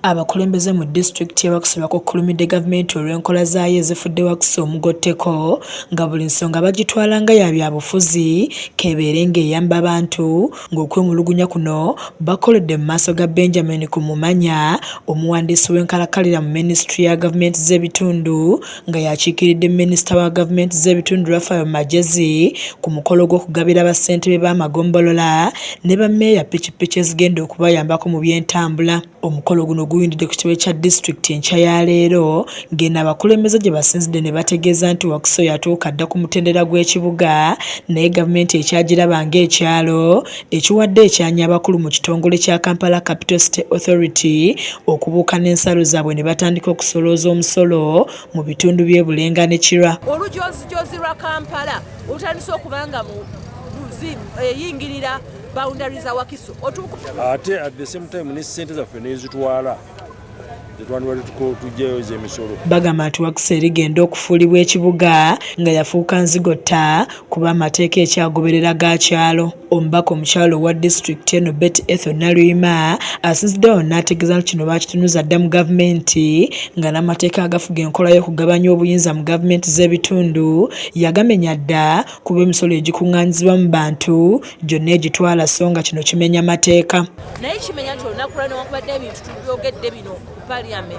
Abakulembeze mu disitulikiti y'Wakiso bakukkulumidde gavumenti olw'enkola zaayo ezifudde Wakiso omugotteko nga buli nsonga bagitwala nga ya byabufuzi kebeere ng'eyamba abantu ng'okwemulugunya kuno bakoledde mu maaso ga Benjamin Kumumanya omuwandiisi w'enkalakkalira mu minisitule ya gavumenti z'ebitundu nga yakiikiridde minisita wa gavumenti z'ebitundu Rafael Magezi ku mukolo gw'okugabira bassentebe b'amagombolola ne bammeeya ppikipiki ezigenda okubayambako mu by'entambula. Omukolo guno guyindidde ku kitebe kya disitulikiti enkya ya leero ng'eno abakulembeze gye basinzidde ne bategeeza nti Wakiso yatuuka dda ku mutendera gw'ekibuga naye gavumenti ekyagiraba ng'ekyalo ekiwadde ekyanya abakulu mu kitongole kya Kampala Capital City Authority okubuuka n'ensalo zaabwe ne batandika okusolooza omusolo mu bitundu by'e Bulenga ne Kirwa. Olujoozi lwa Kampala olutandise okubanga mu eyingirira boundaries za Wakiso ate at the same time ne ssente zaffe nezitwala bagamba nti Wakiso erigenda okufuulibwa ekibuga nga yafuuka nzigotta kuba amateeka ekyagoberera ga kyalo. Omubaka omukyalo wa disitulikiti eno Betty Ethel Naluyima asinziddewo n'ategeeza nti kino baakitunuza dda mu gavumenti nga n'amateeka agafuga enkola y'okugabanya obuyinza mu gavumenti z'ebitundu yagamenya dda kuba emisolo egikuŋŋaanyizibwa mu bantu gyonna egitwala so nga kino kimenya mateeka. Naye kimenya nti olunaku lwa newankubadde ebintu tubyogedde bino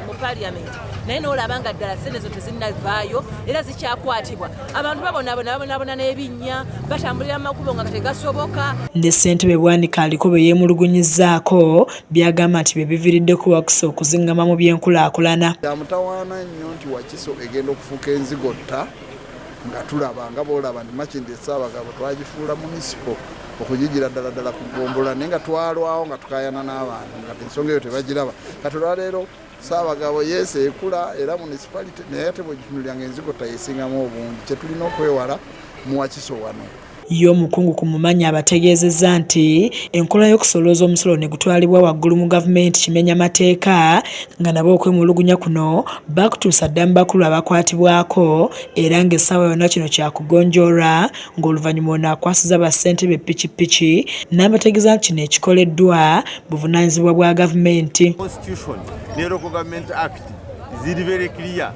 mu parliament naye n'olaba nga ddala ssente zo tezinnavaayo era zikyakwatibwa abantu babonaabona n'ebinnya batambulira mu makubo nga tegasoboka. Ne ssentebe Bwanika aliko bye yeemulugunyizzaako byagamba nti bye biviiriddeko Wakiso okuzingama mu by'enkulaakulana. Amutawaana nnyo nti Wakiso egenda okufuuka enzigotta nga tulaba nga boolaba nti Makindye Ssaabagabo twagifuula munisipo okugigira ddala kugombola naye nga twalwawo nga tukayana n'abantu nga ensonga eyo tebagiraba. Kati olwaleero Ssaabagabo yeese ekula era municipality naye ate bwegitunuliranga enzigotta yeesingamu obungi kyetulina okwewala mu Wakiso wano. Ye omukungu Kumumanya abategeezezza nti enkola y'okusolooza omusolo ne gutwalibwa waggulu mu gavumenti kimenya mateeka nga nabo okwemulugunya kuno bakutuusa dda mu bakulu abakwatibwako era ng'essaawa yonna kino kyakugonjoolwa ng'oluvannyuma ono akwasiza bassentebe ppikipiki n'abategeeza nti kino ekikoleddwa buvunaanyizibwa bwa gavumenti. Constitution ne Local Government Act ziri very clear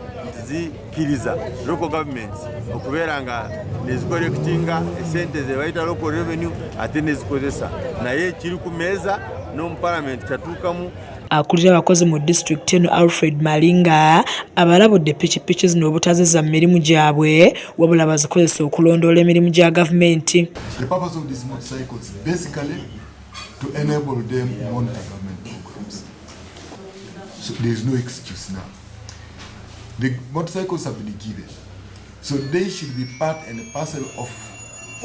zikiriza local governments okubeera nga nezikolekitinga esente ze bayita local revenue ate nezikozesa naye kiri ku meeza n'omu parliament kyatuukamu. Akulira abakozi mu disitulikiti eno Alfred Malinga abalabudde ppikipiki zino obutazizza mu mirimu gyabwe wabula bazikozesa okulondoola emirimu gya gavumenti. The purpose of these motorcycles is basically to enable them to monitor government programs. So there is no excuse now. The motorcycles have been given, so they should be part and parcel of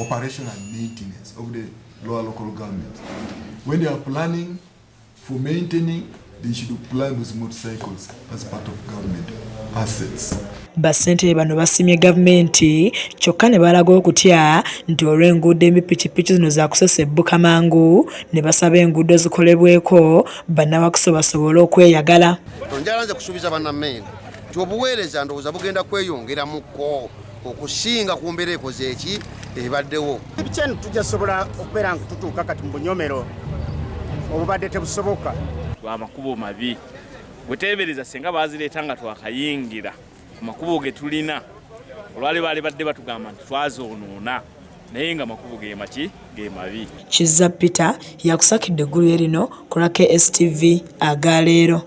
operation and maintenance of the lower local government. When they are planning for maintaining, they should plan those motorcycles as part of government assets. Bassentebe bano basimye gavumenti kyokka ne balaga okutya nti olw'enguudo embi ppikipiki zino zaakusesa ebbuka mangu ne basaba enguudo zikolebweko bannawakiso basobole okweyagala. Njala nze kusuubiza bannammeeme nti obuweereza ndowooza bugenda kweyongeramuko okusinga ku mbeera ekoze eki ebaddewo. Ebikyenu tujja sobola okubeera nga tutuuka kati mu bunyomero obubadde tebusoboka. Amakubo mabi bweteebereza singa baazireeta nga twakayingira ku makubo ge tulina olwali baali badde batugamba nti twazoonoona naye nga makubo ge mabi. Kizza Peter yakusakidde eggulu erino ku lwa KSTV aga leero.